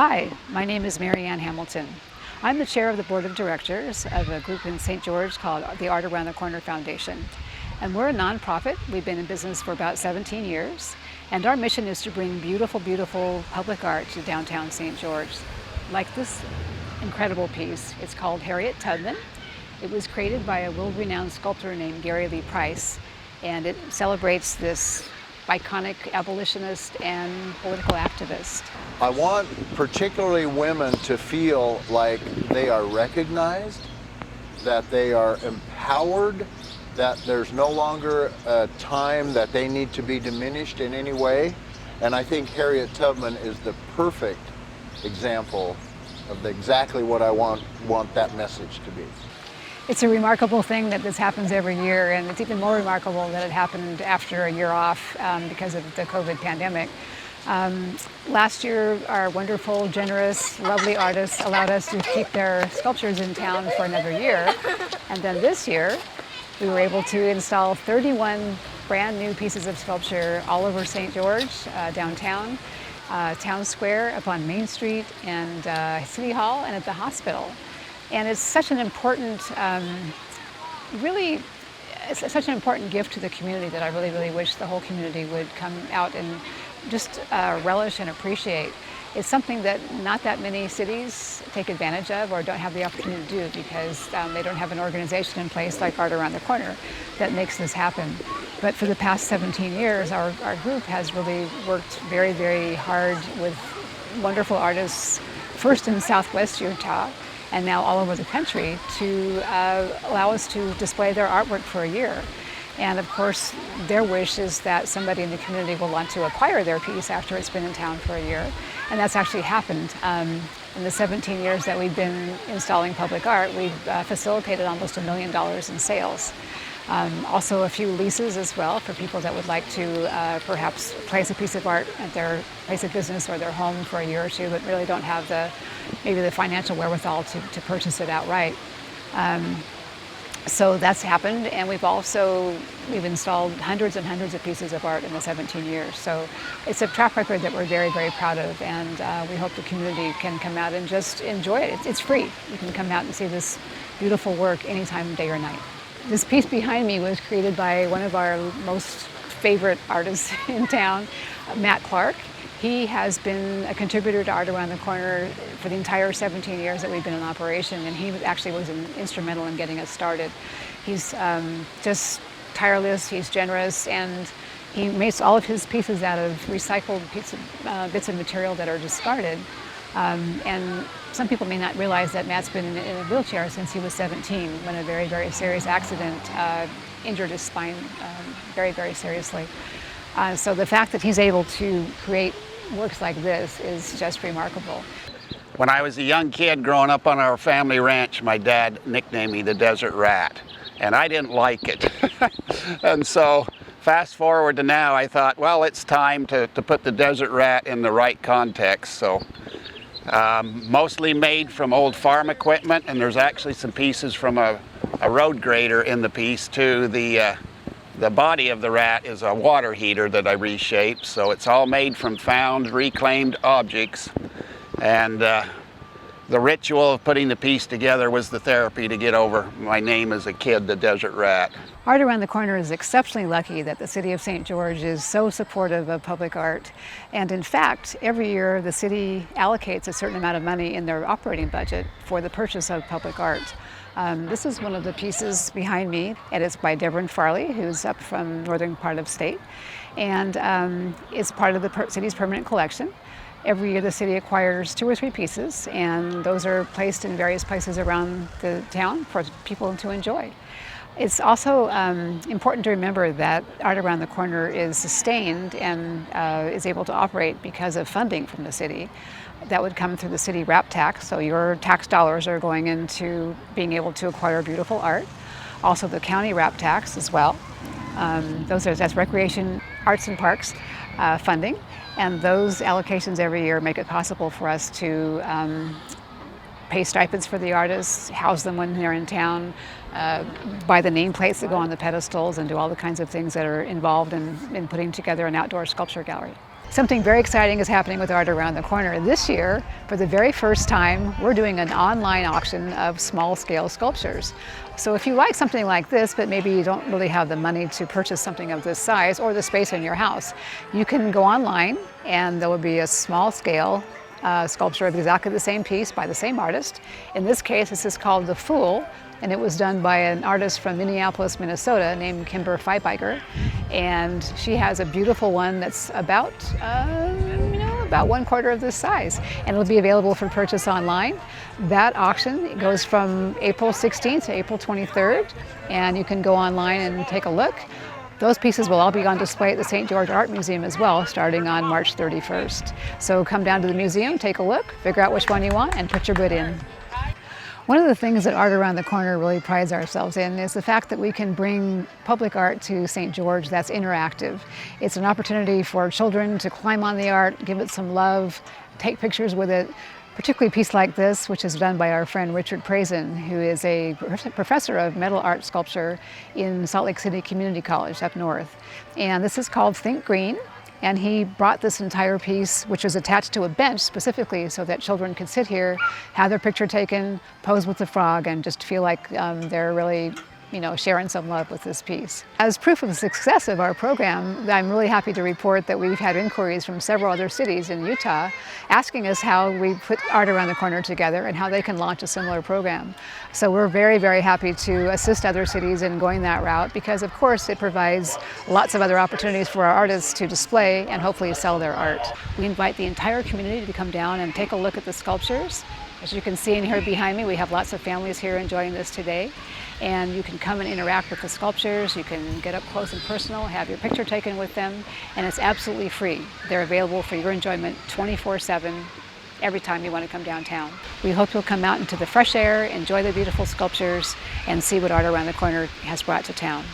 Hi, my name is Mary Ann Hamilton. I'm the chair of the board of directors of a group in St. George called the Art Around the Corner Foundation. And we're a nonprofit. We've been in business for about 17 years. And our mission is to bring beautiful, beautiful public art to downtown St. George. Like this incredible piece. It's called Harriet Tubman. It was created by a world-renowned sculptor named Gary Lee Price. And it celebrates this iconic abolitionist and political activist. I want particularly women to feel like they are recognized, that they are empowered, that there's no longer a time that they need to be diminished in any way. And I think Harriet Tubman is the perfect example of exactly what I want that message to be. It's a remarkable thing that this happens every year, and it's even more remarkable that it happened after a year off because of the COVID pandemic. Last year, our wonderful, generous, lovely artists allowed us to keep their sculptures in town for another year. And then this year, we were able to install 31 brand new pieces of sculpture all over St. George, downtown, Town Square, up on Main Street, and City Hall, and at the hospital. And it's such an important, it's such an important gift to the community that I really, really wish the whole community would come out and just relish and appreciate. It's something that not that many cities take advantage of or don't have the opportunity to do because they don't have an organization in place like Art Around the Corner that makes this happen. But for the past 17 years, our group has really worked very, very hard with wonderful artists, first in Southwest Utah, and now all over the country, to allow us to display their artwork for a year. And of course, their wish is that somebody in the community will want to acquire their piece after it's been in town for a year. And that's actually happened. In the 17 years that we've been installing public art, we've facilitated almost $1 million in sales. Also a few leases as well for people that would like to perhaps place a piece of art at their place of business or their home for a year or two, but really don't have maybe the financial wherewithal to purchase it outright. So that's happened, and we've installed hundreds and hundreds of pieces of art in the 17 years. So it's a track record that we're very, very proud of, and we hope the community can come out and just enjoy it. It's free. You can come out and see this beautiful work anytime, day or night. This piece behind me was created by one of our most favorite artists in town, Matt Clark. He has been a contributor to Art Around the Corner for the entire 17 years that we've been in operation, and he actually was instrumental in getting us started. He's just tireless, he's generous, and he makes all of his pieces out of recycled bits of material that are discarded. And some people may not realize that Matt's been in a wheelchair since he was 17 when a very, very serious accident injured his spine very, very seriously. So the fact that he's able to create works like this is just remarkable. When I was a young kid growing up on our family ranch, my dad nicknamed me the Desert Rat, and I didn't like it. And so fast forward to now, I thought, well, it's time to put the Desert Rat in the right context. So mostly made from old farm equipment, and there's actually some pieces from a road grader in the piece too. The body of the rat is a water heater that I reshaped, so it's all made from found, reclaimed objects. And the ritual of putting the piece together was the therapy to get over my name as a kid, the Desert Rat. Art Around the Corner is exceptionally lucky that the city of St. George is so supportive of public art. And in fact, every year the city allocates a certain amount of money in their operating budget for the purchase of public art. This is one of the pieces behind me, and it's by Deborah Farley, who's up from northern part of state. And it's part of the city's permanent collection. Every year the city acquires 2 or 3 pieces, and those are placed in various places around the town for people to enjoy. It's also important to remember that Art Around the Corner is sustained and is able to operate because of funding from the city. That would come through the city wrap tax, so your tax dollars are going into being able to acquire beautiful art. Also the county wrap tax as well. That's recreation, arts and parks funding, and those allocations every year make it possible for us to pay stipends for the artists, house them when they're in town, buy the nameplates that go on the pedestals, and do all the kinds of things that are involved in putting together an outdoor sculpture gallery. Something very exciting is happening with Art Around the Corner. This year, for the very first time, we're doing an online auction of small-scale sculptures. So if you like something like this, but maybe you don't really have the money to purchase something of this size or the space in your house, you can go online and there will be a small-scale sculpture of exactly the same piece by the same artist. In this case, this is called The Fool, and it was done by an artist from Minneapolis, Minnesota named Kimber Feibiger. And she has a beautiful one that's about 1/4 of this size, and it'll be available for purchase online. That auction goes from April 16th to April 23rd, and you can go online and take a look. Those pieces will all be on display at the St. George Art Museum as well, starting on March 31st. So come down to the museum, take a look, figure out which one you want, and put your bid in. One of the things that Art Around the Corner really prides ourselves in is the fact that we can bring public art to St. George that's interactive. It's an opportunity for children to climb on the art, give it some love, take pictures with it. Particularly a piece like this, which is done by our friend Richard Prazen, who is a professor of metal art sculpture in Salt Lake City Community College up north. And this is called Think Green. And he brought this entire piece, which was attached to a bench specifically so that children could sit here, have their picture taken, pose with the frog, and just feel like they're really sharing some love with this piece. As proof of the success of our program, I'm really happy to report that we've had inquiries from several other cities in Utah asking us how we put Art Around the Corner together and how they can launch a similar program. So we're very, very happy to assist other cities in going that route because, of course, it provides lots of other opportunities for our artists to display and hopefully sell their art. We invite the entire community to come down and take a look at the sculptures. As you can see in here behind me, we have lots of families here enjoying this today. And you can come and interact with the sculptures. You can get up close and personal, have your picture taken with them, and it's absolutely free. They're available for your enjoyment 24/7 every time you want to come downtown. We hope you'll come out into the fresh air, enjoy the beautiful sculptures, and see what Art Around the Corner has brought to town.